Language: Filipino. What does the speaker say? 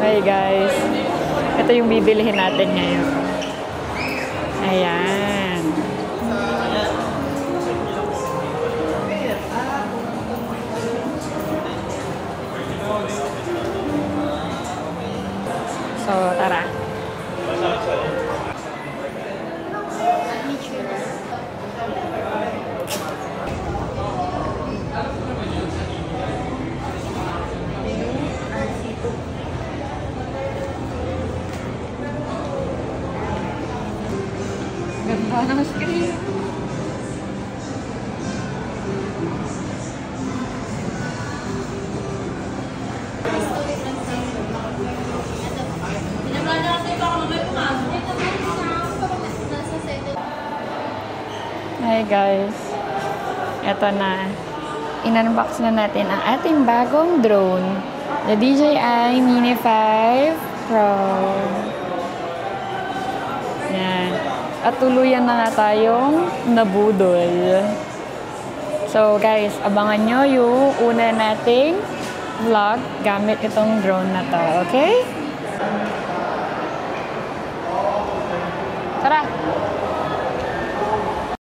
Hi guys. Ito yung bibilihin natin ngayon. Ayan. So, tara. Ganda ng screen. Hi guys. Ito na. In-unbox na natin ang ating bagong drone. The DJI Mini 5 Pro. Yan. At tuluyan na nga tayong nabudol. So guys, abangan nyo yung una nating vlog gamit itong drone na to. Okay? Tara!